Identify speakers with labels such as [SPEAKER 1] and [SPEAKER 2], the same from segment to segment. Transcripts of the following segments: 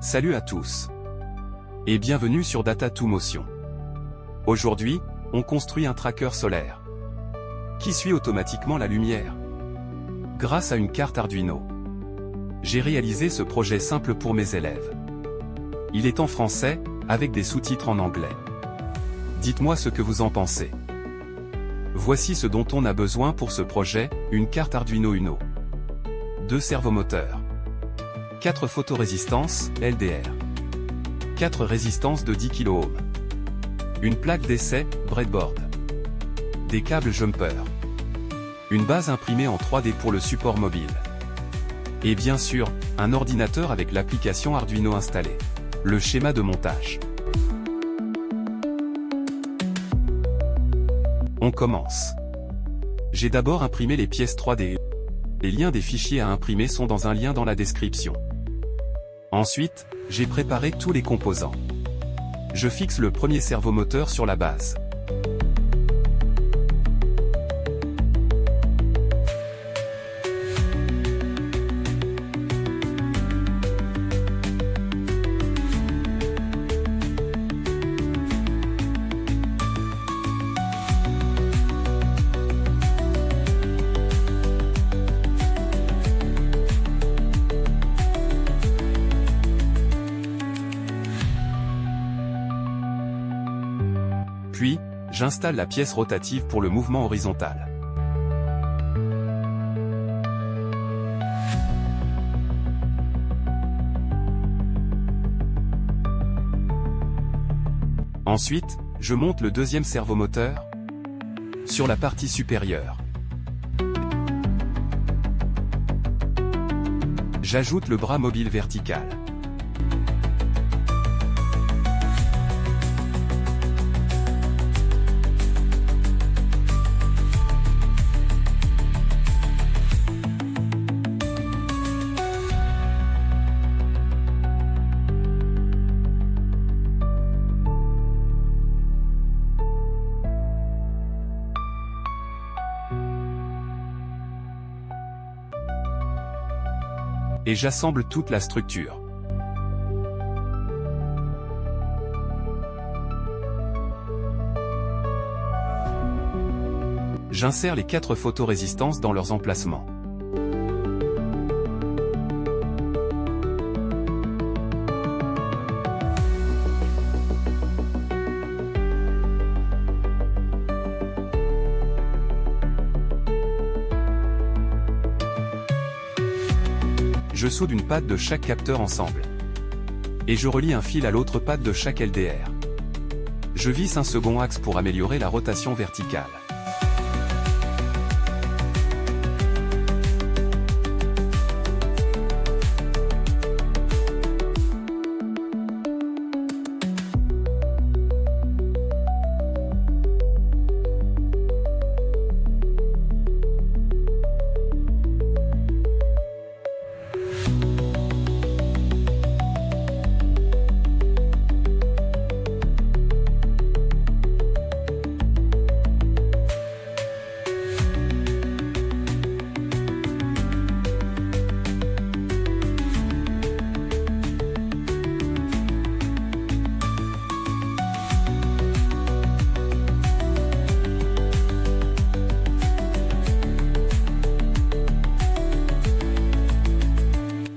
[SPEAKER 1] Salut à tous. Et bienvenue sur Data2Motion. Aujourd'hui, on construit un tracker solaire qui suit automatiquement la lumière grâce à une carte Arduino. J'ai réalisé ce projet simple pour mes élèves. Il est en français, avec des sous-titres en anglais. Dites-moi ce que vous en pensez. Voici ce dont on a besoin pour ce projet: une carte Arduino Uno, 2 servomoteurs, 4 photorésistances LDR, 4 résistances de 10 kΩ, une plaque d'essai breadboard, des câbles jumper, une base imprimée en 3D pour le support mobile, et bien sûr, un ordinateur avec l'application Arduino installée. Le schéma de montage. On commence. J'ai d'abord imprimé les pièces 3D. Les liens des fichiers à imprimer sont dans un lien dans la description. Ensuite, j'ai préparé tous les composants. Je fixe le premier servomoteur sur la base. Puis, j'installe la pièce rotative pour le mouvement horizontal. Ensuite, je monte le deuxième servomoteur sur la partie supérieure. J'ajoute le bras mobile vertical. Et j'assemble toute la structure. J'insère les 4 photorésistances dans leurs emplacements. Je soude une patte de chaque capteur ensemble. Et je relie un fil à l'autre patte de chaque LDR. Je visse un second axe pour améliorer la rotation verticale.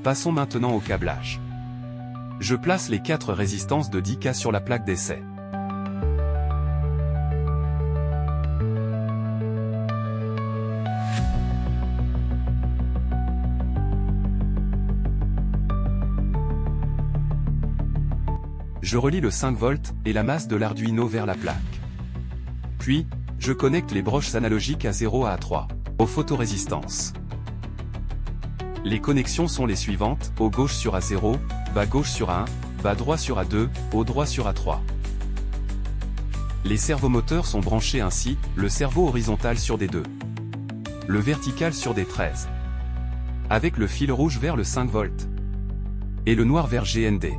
[SPEAKER 1] Passons maintenant au câblage. Je place les 4 résistances de 10K sur la plaque d'essai. Je relie le 5 volts et la masse de l'Arduino vers la plaque. Puis, je connecte les broches analogiques A0 à A3 aux photorésistances. Les connexions sont les suivantes: haut gauche sur A0, bas gauche sur A1, bas droit sur A2, haut droit sur A3. Les servomoteurs sont branchés ainsi: le servo horizontal sur D2, le vertical sur D13, avec le fil rouge vers le 5 volts, et le noir vers GND.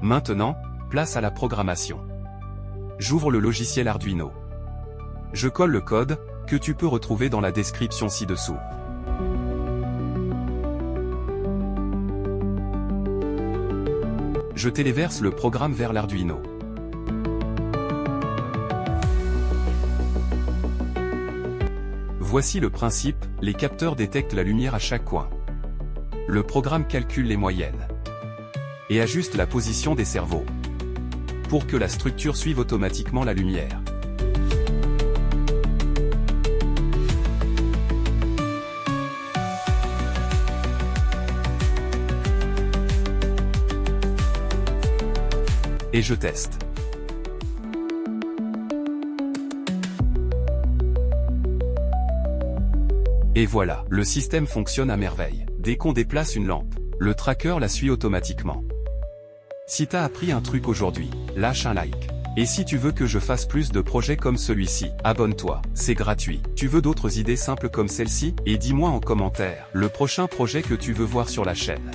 [SPEAKER 1] Maintenant, place à la programmation. J'ouvre le logiciel Arduino. Je colle le code, que tu peux retrouver dans la description ci-dessous. Je téléverse le programme vers l'Arduino. Voici le principe, les capteurs détectent la lumière à chaque coin. Le programme calcule les moyennes et ajuste la position des cerveaux pour que la structure suive automatiquement la lumière. Et je teste. Et voilà, le système fonctionne à merveille. Dès qu'on déplace une lampe, le tracker la suit automatiquement. Si t'as appris un truc aujourd'hui, lâche un like. Et si tu veux que je fasse plus de projets comme celui-ci, abonne-toi, c'est gratuit. Tu veux d'autres idées simples comme celle-ci? Et dis-moi en commentaire le prochain projet que tu veux voir sur la chaîne.